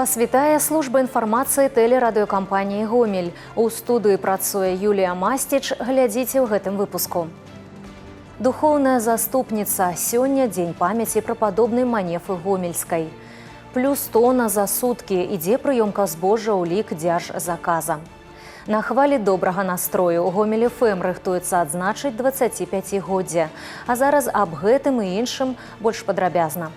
Вас вітае служба інфармацыі тэлерадыёкампаніі «Гомель». У студыі працуе Юлія Масціч. Глядзіце ў гэтым выпуску. Духоўная заступніца. Сёння дзень памяці прападобнай Манефы Гомельскай. Плюс тонна за суткі. Ідзе прыёмка збожжа ў лік дзяржзаказа. На хвалі добрага настрою ў Гомель ФМ рыхтуецца адзначыць 25-годдзе. А зараз аб гэтым і іншым больш падрабязна.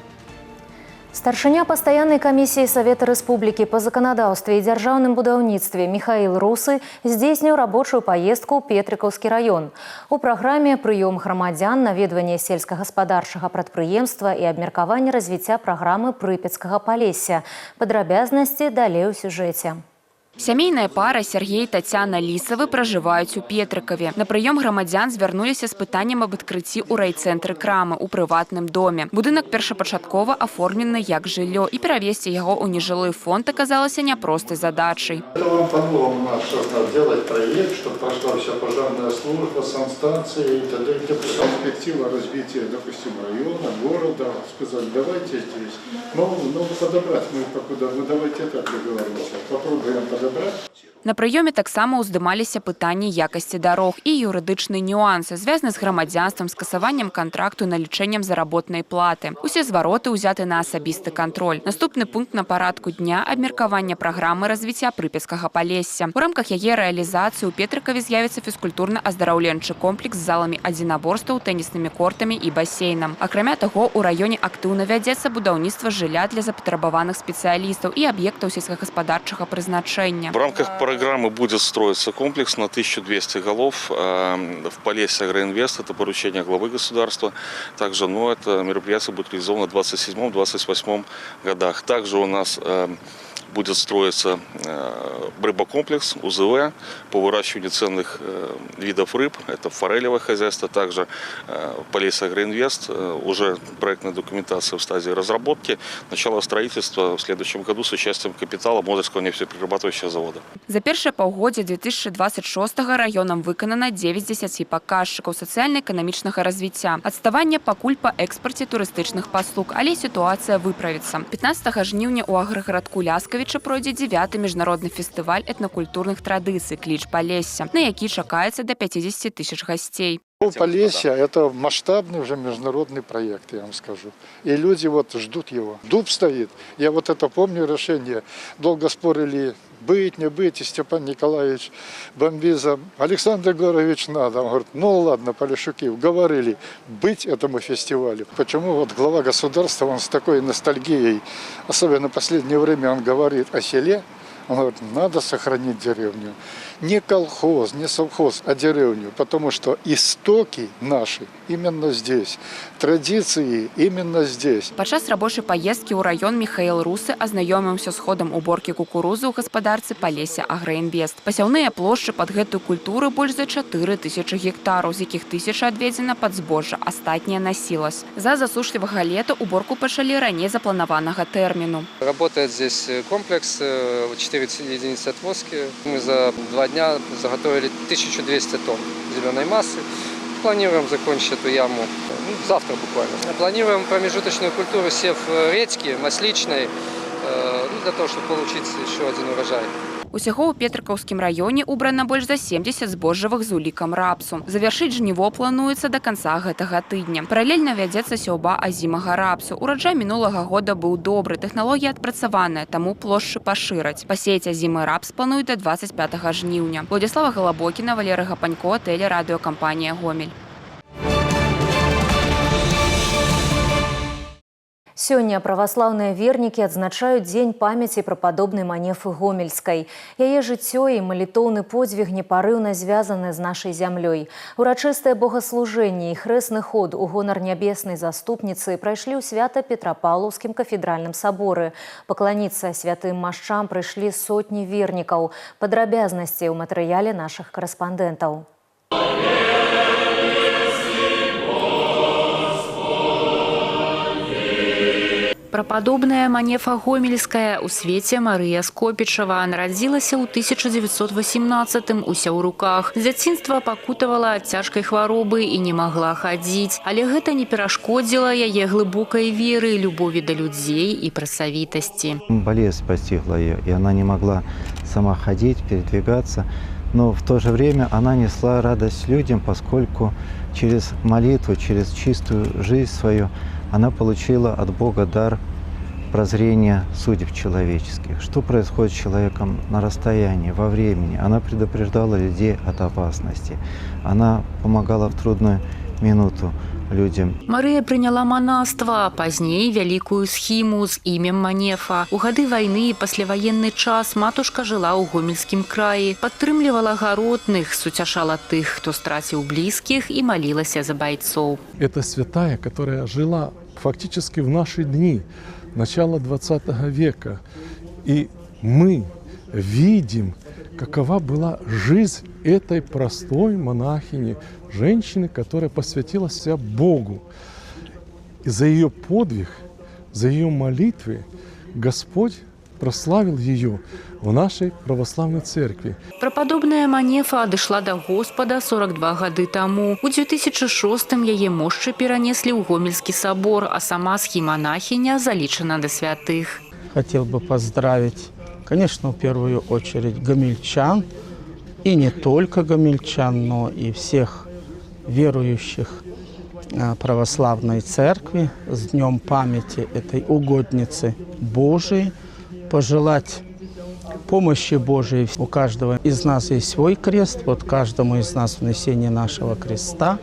Старшыня пастаяннай камісіі Савета Рэспублікі па заканадаўстве і дзяржаўным будаўніцтве Михаил Русы здзейсніў рабочую паездку ў Петрыкаўскі раён. У праграме прыём грамадзян, наведванне сельскагаспадарчага прадпрыемства і абмеркаванне развіцця праграмы Прыпецкага Палесся. Падрабязнасці далей у сюжэце. Сямейная пара Сергей і Тацяна Лісавы пражываюць у Петрыкаве. На прыём грамадзян звярнуліся з пытаннем аб адкрыцці ў райцэнтры крамы ў прыватным доме. Будынак першапачаткова аформлены як жыллё, і перавесці яго ў нежылы фонд аказалася няпростай задачай. Это вам по-новому надо делать проект, чтобы прошла вся пожарная служба, санстанция и т.д. Перспектива развития, допустим, района, города. Сказали, давайте здесь. Ну подобрать мы покуда, давайте так договоримся. Попробуем подобрать. На прыёме таксама ўздымаліся пытанні якасці дарог і юрыдычныя нюансы, звязаны з грамадзянствам, скасаваннем кантракту і налічэннем заработнай платы. Усе звароты ўзяты на асабісты кантроль. Наступны пункт на парадку дня – абмеркаванне праграмы развіцця Прыпецкага Палесся. У рамках яе рэалізацыі ў Петрыкаве з'явіцца фізкультурна-аздараўленчы комплекс з заламі адзінаборстваў, тэніснымі кортамі і басейнам. Акрамя таго, у раёне актыўна вядзецца будаўніцтва жылля для запатрабаваных спецыялістаў і аб'ектаў сельскагаспадарчага прызначэння. В рамках программы будет строиться комплекс на 1200 голов в Полесье «Агроинвест». Это поручение главы государства. Также это мероприятие будет реализовано в 2027-2028 годах. Также у нас будет строиться рыбокомплекс УЗВ по выращиванию ценных видов рыб. Это форелевое хозяйство. Также Полесье «Агроинвест». Уже проектная документация в стадии разработки. Начало строительства в следующем году с участием капитала Мозырского нефтеперерабатывающего завода. За першае паўгоддзе 2026 раёнам выканана 9 з 10 паказчыкаў сацыяльна-эканамічнага развіцця. Адставанне пакуль па экспарце турыстычных паслуг, але сітуацыя выправіцца. 15 жніўня ў аграгарадку Ляскавіча пройдзе 9-й міжнародны фестываль этнакультурных традыцый «Кліч Палесся», на які чакаецца да 50 тысяч гасцей. Полесье – это масштабный уже международный проект, я вам скажу. И люди ждут его. Дуб стоит. Я это помню решение. Долго спорили, быть, не быть. И Степан Николаевич Бомбиза: Александр Егорович, надо. Он говорит, ну ладно, Полешуки, уговорили быть этому фестивалю. Почему глава государства, он с такой ностальгией, особенно в последнее время, он говорит о селе. Он говорит, надо сохранить деревню. Не колхоз, не совхоз, а деревню. Потому что истоки наши именно здесь. Традиции именно здесь. Падчас рабочай паездкі ў раён Михаил Русы азнаёміўся з ходам уборкі кукурузы ў гаспадарцы Полесья «Агроинвест». Пасяўныя плошчы пад гэтую культуру больш за 4000 гектараў, з якіх 1000 адведзена пад збожжа, астатняе на сілас. За засушлівага лета уборку пачалі раней запланаванага тэрміну. Работает здесь комплекс, 4 единицы отвозки. Мы за 2 дня заготовили 1200 тонн зеленой массы. Планируем закончить эту яму завтра буквально. Планируем промежуточную культуру сев редьки, масличной, для того, чтобы получить еще один урожай. Усяго ў Петрыкаўскім раёне убрана больш за 70 збожжавых з улікам рапсу. Завяршыць жніво плануецца да канца гэтага тыдня. Паралельна вядзецца сяўба азімага рапсу. Ураджай мінулага года быў добры, тэхналогія адпрацаваная, таму плошчы пашыраць. Пасеяць азімы рапс плануюць да 25 жніўня. Владислава Галабокіна, Валерый Гапанько, тэлерадыёкампанія «Гомель». Сёння праваслаўныя вернікі адзначаюць дзень памяці прападобнай Манефы Гомельскай. Яе жыццё і малітоўны подзвіг непарыўна звязаны з нашай зямлёй. Урачыстае богаслужэнне і хрэсны ход у гонар нябеснай заступніцы прайшлі ў Свята-Петрапаўлаўскім кафедральным саборы. Пакланіцца святым машчам прыйшлі сотні вернікаў. Падрабязнасці ў матэрыяле нашых карэспандэнтаў. Прападобная Манефа Гомельская у свеце Марыя Скопічава нарадзілася ў 1918 у Сяўруках. З дзяцінства пакутавала ад цяжкай хваробы і не магла хадзіць. Але гэта не перашкодзіла яе глыбокай веры, любові да людзей і працавітасці. Болезнь постигла ее, и она не могла сама ходить, передвигаться. Но в то же время она несла радость людям, поскольку через молитву, через чистую жизнь свою она получила от Бога дар прозрения судеб человеческих. Что происходит с человеком на расстоянии, во времени. Она предупреждала людей от опасности. Она помогала в трудную минуту людям. Марыя прыняла манаства, пазней вялікую схіму з імем Манефа. У гады вайны і пасляваенны час матушка жыла ў Гомельскім краі, падтрымлівала гаротных, суцяшала тых, хто страціў блізкіх і малілася за бойцов. Это святая, которая жила фактически в наши дни, начала 20 века. И мы видим, какова была жизнь этой простой монахини, женщины, которая посвятила себя Богу. И за ее подвиг, за ее молитвы Господь прославил ее в нашей православной церкви. Прападобная Манефа адышла да Господа 42 гады таму. У 2006-м яе мошчы перанеслі ў Гомельскі собор, а сама схіманахіня залічана да святых. Хотел бы поздравить, конечно, в первую очередь гомельчан, и не только гомельчан, но и всех верующих православной церкви с Днем памяти этой угодницы Божией, пожелать помощи Божией. У каждого из нас есть свой крест, вот каждому из нас внесение нашего креста,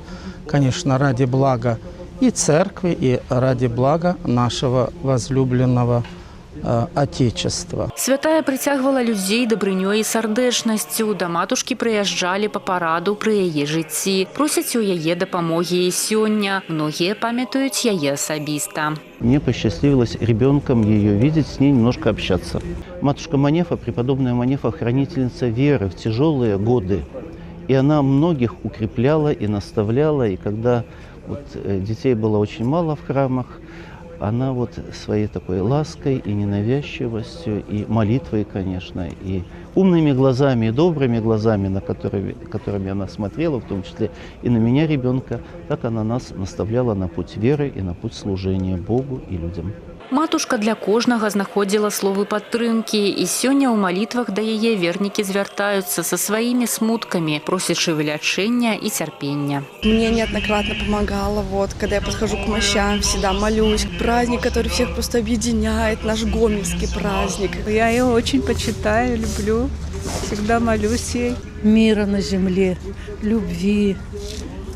конечно, ради блага и церкви, и ради блага нашего возлюбленного Отечества. Святая прыцягвала людзей дабрынёй і сардэчнасцю. Да матушкі прыязджалі па параду пры яе жыцці. Просяць у яе дапамогі і сёння. Многія памятаюць яе асабіста. Мне посчастливилось ребенком ее видеть, с ней немножко общаться. Матушка Манефа, преподобная Манефа, хранительница веры в тяжелые годы. И она многих укрепляла и наставляла. И когда детей было очень мало в храмах, она своей такой лаской и ненавязчивостью, и молитвой, конечно, и умными глазами, и добрыми глазами, которыми она смотрела, в том числе и на меня, ребенка, так она нас наставляла на путь веры и на путь служения Богу и людям. Матушка для кожнага знаходзіла словы падтрымкі, і сёння ў малітвах да яе вернікі звяртаюцца са сваімі смуткамі, просячы вылячэння і цярпення. Мне неоднократно помогала, когда я подхожу к мощам, всегда молюсь. Праздник, который всех просто объединяет, наш гомельский праздник. Я ее очень почитаю, люблю, всегда молюсь ей. Мира на земле, любви.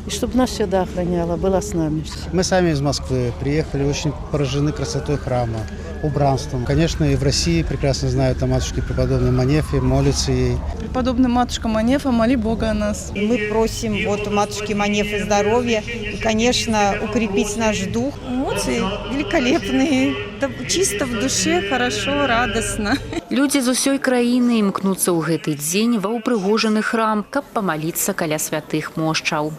И чтобы нас всегда охраняла, была с нами. Мы сами из Москвы приехали, очень поражены красотой храма, убранством. Конечно, и в России прекрасно знают о матушке преподобной Манефе, молятся ей. Преподобная матушка Манефа, моли Бога о нас. Мы просим у матушки Манефы здоровья и, конечно, укрепить наш дух. Эмоции великолепные, чисто в душе, хорошо, радостно. Людзі з усёй краіны імкнуцца ў гэты дзень ва ўпрыгожаны храм, каб памаліцца каля святых мошчаў.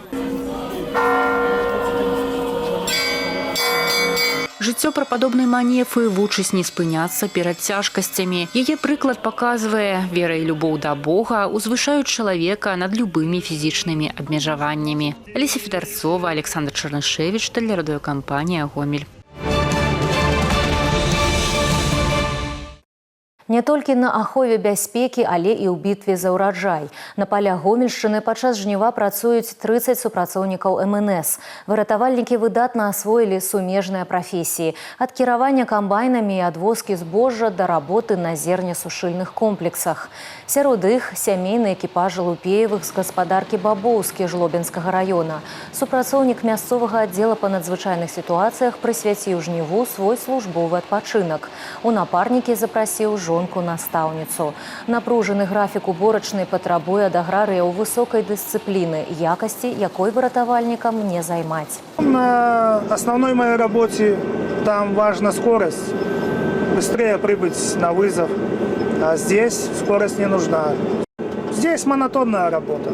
Жыццё прападобнай Манефы вучыць не спыняцца перад цяжкасцямі. Яе прыклад паказвае, вера і любоў да Бога узвышаюць чалавека над любымі фізічнымі абмежаваннямі. Алеся Федарцова, Александр Чарнышевіч, тэлерадыёкампанія «Гомель». Не толькі на ахове бяспекі, але і ў бітве за ўраджай. На палях Гомельшчыны падчас жніва працуюць 30 супрацоўнікаў МНС. Выратавальнікі выдатна асвоілі сумежныя прафесіі. Ад кіравання камбайнамі і адвозкі збожжа да работы на зернесушыльных комплексах. Сярод іх сямейны экіпажы Лупеевых з гаспадаркі Бабоўскі Жлобінскага раёна. Супрацоўнік мясцовага аддзела па надзвычайных сітуацыях прысвяціў жніву свой службовы адпачынак. У напарнікі запрасіў жонку-настаўніцу. Напружаны графік уборачнай патрабуе ад аграрыяў высокай дысцыпліны, якасці, якой выратавальнікам не займаць. На основной моей работе там важна скорость, быстрее прибыть на вызов, а здесь скорость не нужна. Здесь монотонная работа.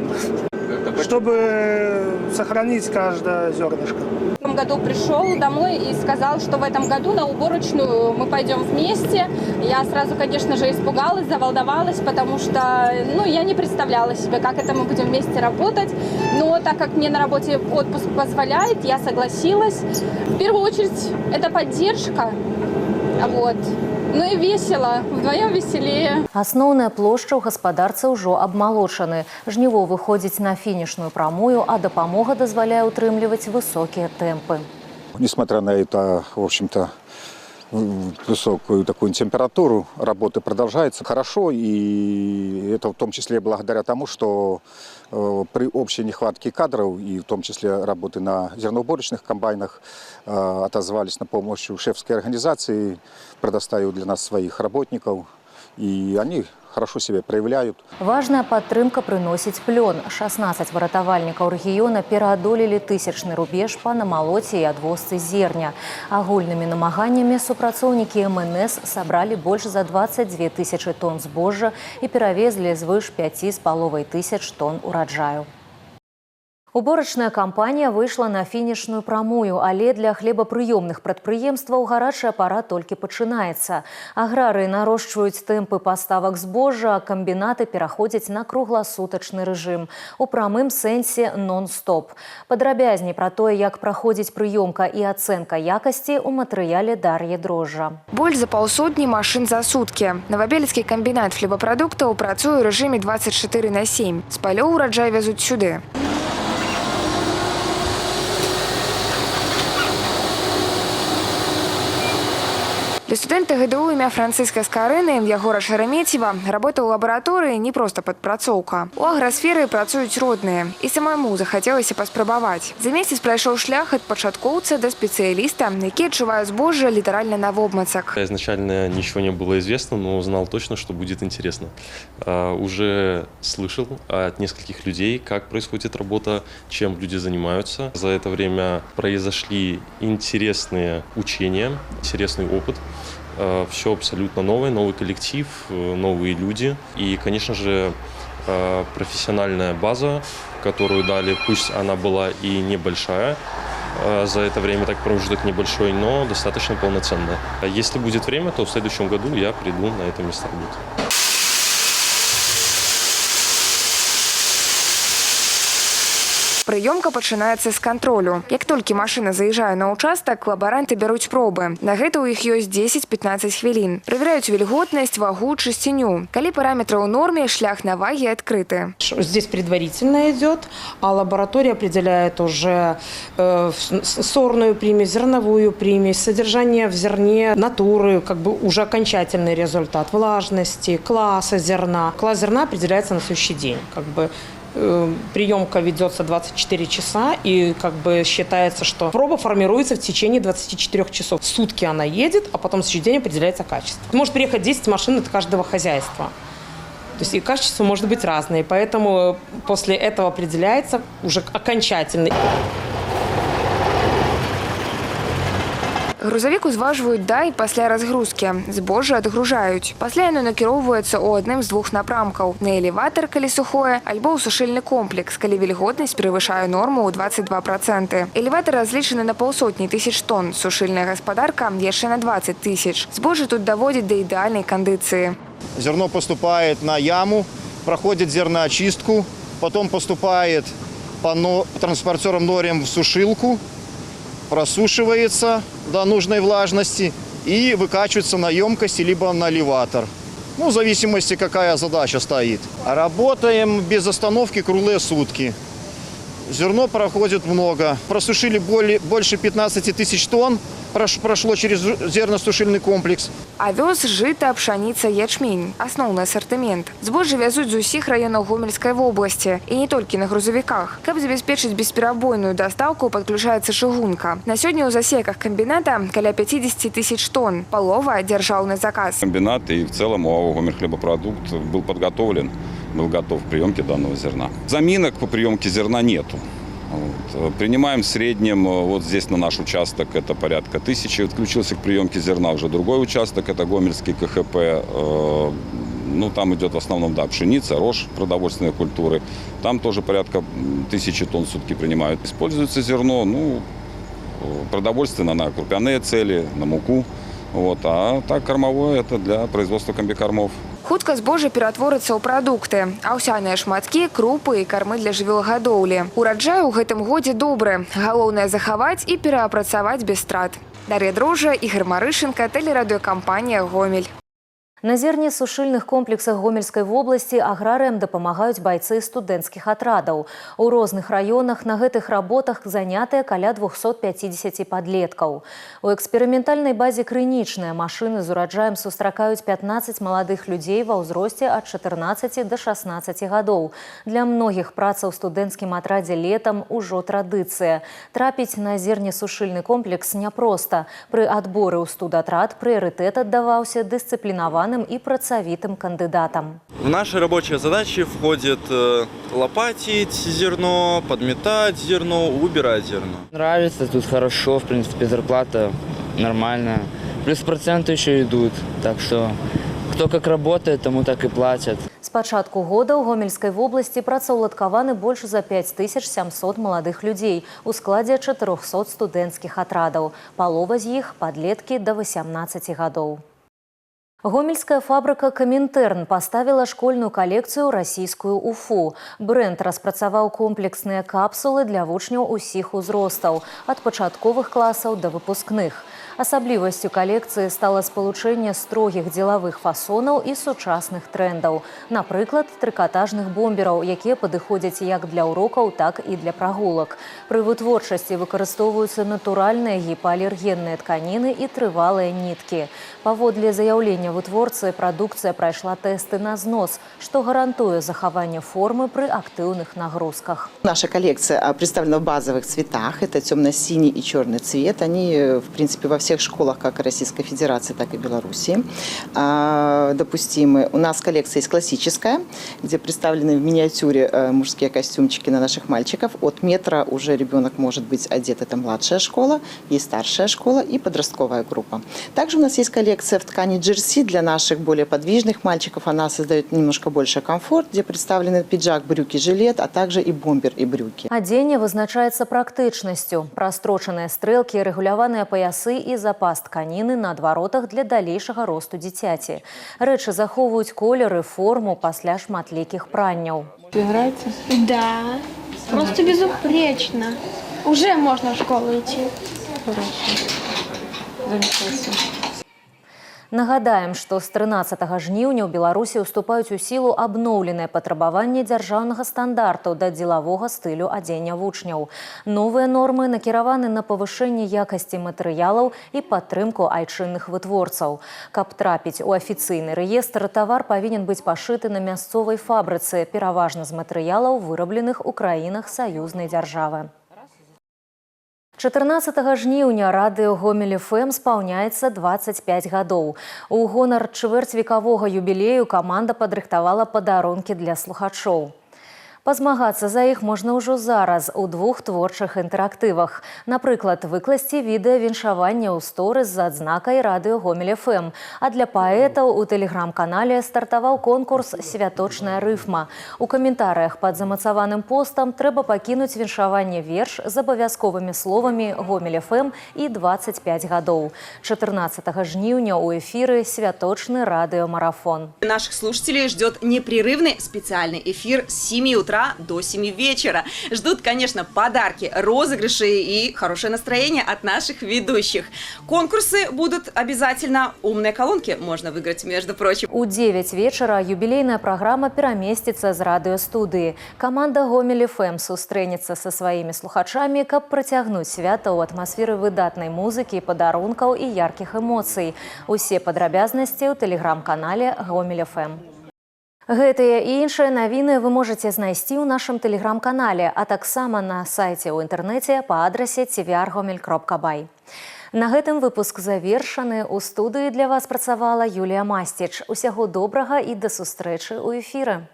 чтобы сохранить каждое зернышко. В этом году пришел домой и сказал, что в этом году на уборочную мы пойдем вместе. Я сразу, конечно же, испугалась, заволновалась, потому что я не представляла себе, как это мы будем вместе работать. Но так как мне на работе отпуск позволяет, я согласилась. В первую очередь, это поддержка. Вот. Ну і весело, вдвоем веселее. Асноўная плошча ў гаспадарцы ўжо абмалочаны. Жніво выходзіць на фінішную прамую, а дапамога дазваляе утрымліваць высокія тэмпы. Несмотря на это, в общем-то, высокую такую температуру, работы продолжается хорошо, и это в том числе благодаря тому, что при общей нехватке кадров, и в том числе работы на зерноуборочных комбайнах, отозвались на помощь шефской организации, предоставив для нас своих работников, и они хорошо себя проявляют. Важная падтрымка прыносіць плён. 16 выратавальнікаў рэгіёна пераадолелі тысячны рубеж па намалоце і адвозцы зерня. Агульнымі намаганнямі супрацоўнікі МНС сабралі больш за 22 тысячы тонн збожжа і перавезлі звыш 5,5 тысяч тонн ураджаю. Уборачная кампанія выйшла на фінішную прамую, але для хлебапрыёмных прадпрыемстваў гарачая пара толькі пачынаецца. Аграрыі нарошчваюць тэмпы паставак збожжа, а камбінаты пераходзяць на кругласутачны рэжым. У прамым сэнсе нон-стоп. Падрабязней пра тое, як праходзіць прыёмка і ацэнка якасці ў матэрыяле Дар'і Дрожжа. Больш за паўсотні машын за суткі. Новабелецкі камбінат хлебапрадуктаў працуе ў рэжыме 24/7. З палёў ураджай вязуць сюды. Для студента ГДУ імя Францыска Скарыны Ягора Шарамецева работа ў лабараторыі не проста падпрацоўка. У аграсферы працуюць родныя. І самому захацелася паспрабаваць. За месяц прайшоў шлях ад пачаткоўца да спецыяліста, які адчувае збожжа літаральна навобмацак. Изначально ничего не было известно, но узнал точно, что будет интересно. Уже слышал от нескольких людей, как происходит работа, чем люди занимаются. За это время произошли интересные учения, интересный опыт. Все абсолютно новое, новый коллектив, новые люди и, конечно же, профессиональная база, которую дали, пусть она была и небольшая, за это время так промежуток небольшой, но достаточно полноценная. Если будет время, то в следующем году я приду на это место работы. Прыёмка пачынаецца з кантролю. Як толькі машына заязджае на ўчастак, лабаранты бяруць пробы. На гэта ў іх ёсць 10-15 хвілін. Правяраюць вільготнасць, вагу, чысціню. Калі параметры ў норме, шлях на ваге адкрыты. Здесь предварительно идет, а лаборатория определяет уже сорную примесь, зерновую примесь, содержание в зерне, натуры, как бы уже окончательный результат влажности, класса зерна. Класс зерна определяется на следующий день. Приемка ведется 24 часа, и считается, что проба формируется в течение 24 часов. Сутки она едет, а потом в следующий день определяется качество. Может приехать 10 машин от каждого хозяйства. То есть и качество может быть разное, поэтому после этого определяется уже окончательный. Грузавік узважваюць да і пасля разгрузкі. Збожжа адгружаюць. Пасля яно накіроўваецца ў адным з двух напрамкаў. На элеватар, калі сухое, альбо ў сушыльны комплекс, калі вільготнасць превышае норму ў 22%. Элеватар разлічаны на 500 тысяч тонн, сушыльная гаспадарка яшчэ на 20 тысяч. Збожжа тут даводзіць да ідэальнай кандыцыі. Зерно поступает на яму, проходит зерноочистку, потом поступает по транспортерам норем в сушилку, просушивается до нужной влажности и выкачивается на емкости либо на элеватор. В зависимости, какая задача стоит. Работаем без остановки круглые сутки. Зерно проходит много. Просушили больше 15 тысяч тонн, прошло через зерносушильный комплекс. Авёс, жыта, пшаніца, ячмень – асноўны асартымент. Збожжа вязуць з усіх раёнаў Гомельскай вобласці. І не толькі на грузавіках. Каб забяспечыць бесперабойную дастаўку, падключаецца чыгунка. На сёння ў засеках камбіната каля 50 тысяч тонн. Палова – дзяржаўны заказ. Комбинат и в целом ОАО «Гомельхлебопродукт» был подготовлен, был готов к приемке данного зерна. Заминок по приемке зерна нету. Принимаем в среднем, вот здесь на наш участок, это порядка 1000. Подключился к приемке зерна уже другой участок, это Гомельский КХП. Ну, там идет в основном, да, пшеница, рожь, продовольственные культуры. Там тоже порядка 1000 тонн в сутки принимают. Используется зерно, ну, продовольственно на крупяные цели, на муку. Вот. А так кормовое – это для производства комбикормов. Хутка збожжа ператворыцца ў прадукты. Аўсяныя шматкі, крупы і кармы для жывёлагадоўлі. Ураджай у гэтым годзе добры. Галоўнае захаваць і пераапрацаваць без страт. Дар'я Дрожжа, Ігор Марышенко, тэлерадыёкампанія «Гомель». На зернесушыльных комплексах Гомельской области аграрыям дапамагаюць бойцы студэнцкіх атрадаў. У розных раёнах на гэтых работах занятыя каля 250 падлеткаў. У эксперыментальнай базе «Крынічная» машыны з ураджаем сустракаюць 15 маладых людзей ва ўзросце ад 14 до 16 гадоў. Для многіх праца ў студэнцкім атрадзе летам ужо традыцыя. Трапіць на зернесушыльны комплекс няпроста. Пры адборы ў студатрад прыярытэт аддаваўся дысцыплінаваным и працавитым кандидатам. В наши рабочие задачи входит лопатить зерно, подметать зерно, убирать зерно. Нравится, тут хорошо, в принципе, зарплата нормальная. Плюс проценты еще идут, так что кто как работает, тому так и платят. С пачатку года ў Гомельской области працаўладкаваны больш за 5700 маладых людзей у складзе 400 студэнцкіх атрадаў. Палова з іх падлеткі до 18 гадоў. Гомельская фабрика «Коминтерн» поставила школьную коллекцию «Российскую Уфу». Бренд распрацаваў комплексныя капсулы для вучняў усіх узростаў, ад пачатковых класаў до выпускных. Асаблівасцю калекцыі стала спалучэнне строгіх дзелавых фасонаў і сучасных трендаў. Напрыклад, трыкатажных бомбераў, якія падыходзяць як для урокаў, так і для прагулак. Пры вытворчасці выкарыстоўваюцца натуральныя гіпоалергенныя тканіны і трывалыя ніткі. Паводле заяўлення вытворцы, прадукцыя прайшла тэсты на знос, што гарантуе захаванне формы пры актыўных нагрузках. Наша коллекция представлена в базовых цветах. Это темно-синий и черный цвет. Они, в принципе, во всех школах как Российской Федерации, так и Беларуси допустимы. У нас коллекция есть классическая, где представлены в миниатюре мужские костюмчики на наших мальчиков. От метра уже ребенок может быть одет. Это младшая школа, есть старшая школа и подростковая группа. Также у нас есть коллекция в ткани джерси для наших более подвижных мальчиков. Она создает немножко больше комфорт, где представлены пиджак, брюки, жилет, а также и бомбер, и брюки. Адзенне вызначаецца практычнасцю. Прастрочаныя стрэлкі, рэгуляваныя паясы і запас тканіны на адваротах для далейшага росту дзіцяці. Рэчы захоўваюць колеры, форму пасля шматлікіх пранняў. Тебе нравится? Да, просто безупречно. Уже можно в школу идти. Хорошо. Замечательно. Нагадаем, што з 13 жніўня ў Беларусі ўступаюць у сілу абноўленыя патрабаванні дзяржаўнага стандарту да дзелавога стылю адзення вучняў. Новыя нормы накіраваны на павышэнне якасці матэрыялаў і падтрымку айчынных вытворцаў. Каб трапіць у афіцыйны рэестр, тавар павінен быць пашыты на мясцовай фабрыцы, пераважна з матэрыялаў, вырабленых у краінах саюзнай дзяржавы. 14 жніўня радыё Гомель ФМ спаўняецца 25 гадоў. У гонар чвэрцьвекавога юбілею каманда падрыхтавала падарункі для слухачоў. Пазмагацца за іх можна ўжо зараз у двух творчых інтэрактывах. Напрыклад, выкласці відэа віншавання ў сторыс з адзнакай радыё Гомель ФМ. А для паэтаў у тэлеграм-канале стартаваў конкурс «Святочная рыфма». У каментарыях пад замацаваным постам трэба пакінуць віншаванне верш з абавязковымі словамі «Гомель ФМ» і 25 гадоў. 14 жніўня ў эфіры святочны радыёмарафон. Наших слушателей ждет непрерывный специальный эфир с 7 утра до 7 вечера. Ждут, конечно, подарки, розыгрыши и хорошее настроение от наших ведущих. Конкурсы будут обязательно. Умные колонки можно выиграть, между прочим. У 9 вечера юбилейная программа пераместится з радыёстудыі. Команда Гомель ФМ сустрэнецца со своими слухачами, каб працягнуць свята ў атмасферы выдатнай музыкі, падарункаў і яркіх эмоцый. Усе падрабязнасці ў тэлеграм-канале Гомель ФМ. Гэтыя і іншыя навіны вы можаце знайсці ў нашым тэлеграм-канале, а таксама на сайце ў інтэрнэце па адрасе tvr.gomel.by. На гэтым выпуск завершаны. У студыі для вас працавала Юлія Мастіч. Усяго добрага і да сустрэчы ў эфіры.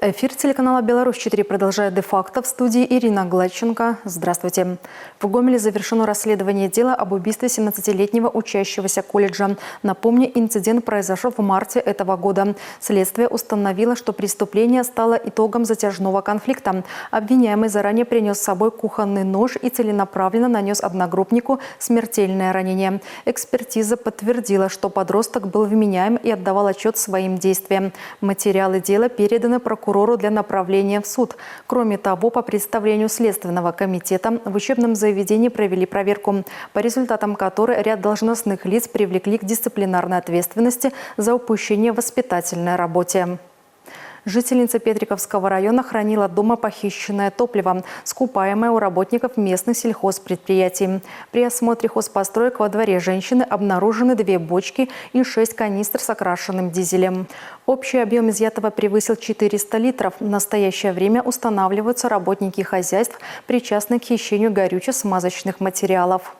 Эфир телеканала «Беларусь-4» продолжает де-факто. В студии Ирина Гладченко. Здравствуйте. В Гомеле завершено расследование дела об убийстве 17-летнего учащегося колледжа. Напомню, инцидент произошел в марте этого года. Следствие установило, что преступление стало итогом затяжного конфликта. Обвиняемый заранее принес с собой кухонный нож и целенаправленно нанес одногруппнику смертельное ранение. Экспертиза подтвердила, что подросток был вменяем и отдавал отчет своим действиям. Материалы дела переданы прокурору для направления в суд. Кроме того, по представлению Следственного комитета в учебном заведении провели проверку, по результатам которой ряд должностных лиц привлекли к дисциплинарной ответственности за упущение в воспитательной работе. Жительница Петриковского района хранила дома похищенное топливо, скупаемое у работников местных сельхозпредприятий. При осмотре хозпостроек во дворе женщины обнаружены 2 бочки и 6 канистр с окрашенным дизелем. Общий объем изъятого превысил 400 литров. В настоящее время устанавливаются работники хозяйств, причастные к хищению горюче-смазочных материалов.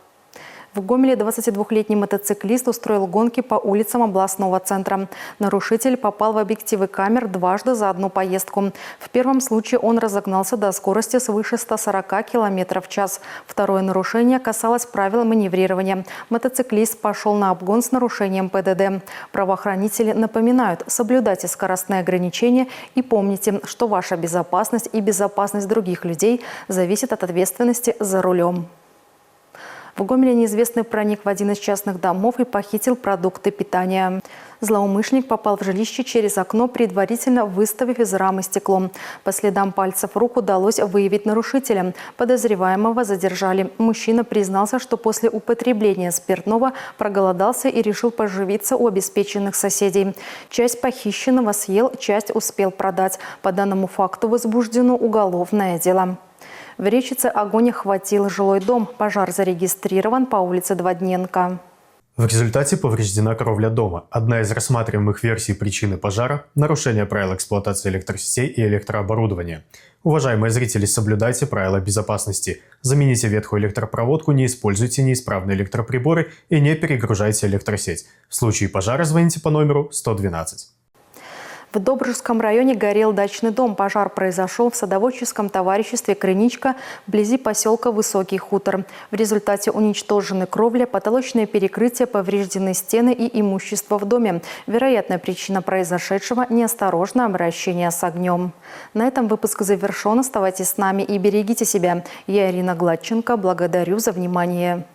В Гомеле 22-летний мотоциклист устроил гонки по улицам областного центра. Нарушитель попал в объективы камер дважды за одну поездку. В первом случае он разогнался до скорости свыше 140 км в час. Второе нарушение касалось правил маневрирования. Мотоциклист пошел на обгон с нарушением ПДД. Правоохранители напоминают: соблюдайте скоростные ограничения и помните, что ваша безопасность и безопасность других людей зависит от ответственности за рулем. В Гомеле неизвестный проник в один из частных домов и похитил продукты питания. Злоумышленник попал в жилище через окно, предварительно выставив из рамы стекло. По следам пальцев рук удалось выявить нарушителя. Подозреваемого задержали. Мужчина признался, что после употребления спиртного проголодался и решил поживиться у обеспеченных соседей. Часть похищенного съел, часть успел продать. По данному факту возбуждено уголовное дело. В Речице огонь охватил жилой дом. Пожар зарегистрирован по улице Дводненко. В результате повреждена кровля дома. Одна из рассматриваемых версий причины пожара – нарушение правил эксплуатации электросетей и электрооборудования. Уважаемые зрители, соблюдайте правила безопасности. Замените ветхую электропроводку, не используйте неисправные электроприборы и не перегружайте электросеть. В случае пожара звоните по номеру 112. В Добружском районе горел дачный дом. Пожар произошел в садоводческом товариществе «Крыничка» вблизи поселка Высокий хутор. В результате уничтожены кровля, потолочные перекрытия, повреждены стены и имущество в доме. Вероятная причина произошедшего – неосторожное обращение с огнем. На этом выпуск завершен. Оставайтесь с нами и берегите себя. Я Ирина Гладченко. Благодарю за внимание.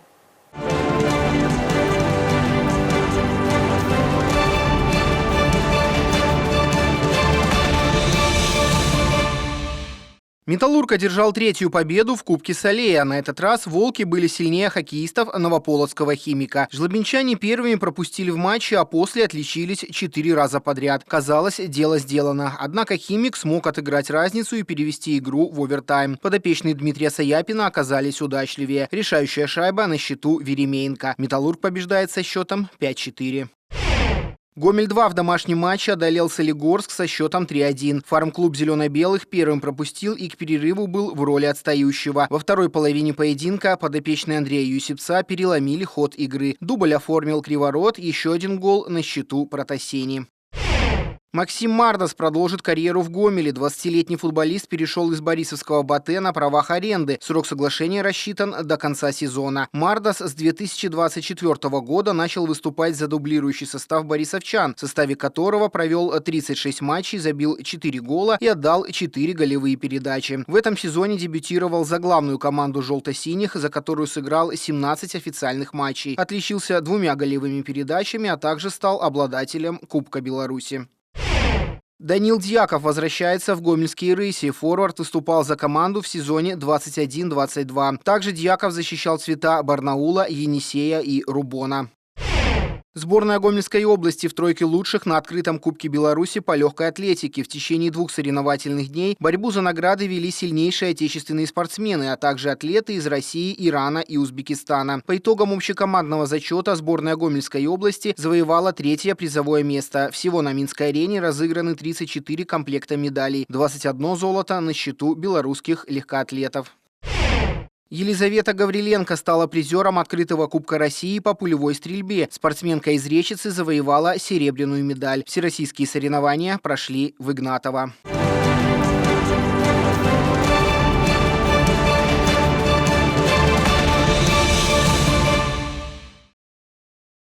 «Металлург» одержал 3-ю победу в Кубке Салея. На этот раз «Волки» были сильнее хоккеистов новополоцкого «Химика». Жлобинчане первыми пропустили в матче, а после отличились 4 раза подряд. Казалось, дело сделано. Однако «Химик» смог отыграть разницу и перевести игру в овертайм. Подопечные Дмитрия Саяпина оказались удачливее. Решающая шайба на счету Веремеенко. «Металлург» побеждает со счетом 5-4. Гомель-2 в домашнем матче одолел Солигорск со счетом 3-1. Фарм-клуб «Зелено-белых» первым пропустил и к перерыву был в роли отстающего. Во второй половине поединка подопечные Андрея Юсипца переломили ход игры. Дубль оформил Криворот, еще один гол на счету Протасени. Максим Мардас продолжит карьеру в Гомеле. 20-летний футболист перешел из борисовского «Батэ» на правах аренды. Срок соглашения рассчитан до конца сезона. Мардас с 2024 года начал выступать за дублирующий состав борисовчан, в составе которого провел 36 матчей, забил 4 гола и отдал 4 голевые передачи. В этом сезоне дебютировал за главную команду «Желто-синих», за которую сыграл 17 официальных матчей. Отличился 2 голевыми передачами, а также стал обладателем Кубка Беларуси. Данил Дьяков возвращается в гомельские «Рыси». Форвард выступал за команду в сезоне 21-22. Также Дьяков защищал цвета Барнаула, Енисея и Рубона. Сборная Гомельской области в тройке лучших на открытом Кубке Беларуси по легкой атлетике. В течение 2 соревновательных дней борьбу за награды вели сильнейшие отечественные спортсмены, а также атлеты из России, Ирана и Узбекистана. По итогам общекомандного зачета сборная Гомельской области завоевала 3-е призовое место. Всего на Минской арене разыграны 34 комплекта медалей. 21 золото на счету белорусских легкоатлетов. Елизавета Гавриленко стала призером открытого Кубка России по пулевой стрельбе. Спортсменка из Речицы завоевала серебряную медаль. Всероссийские соревнования прошли в Игнатово.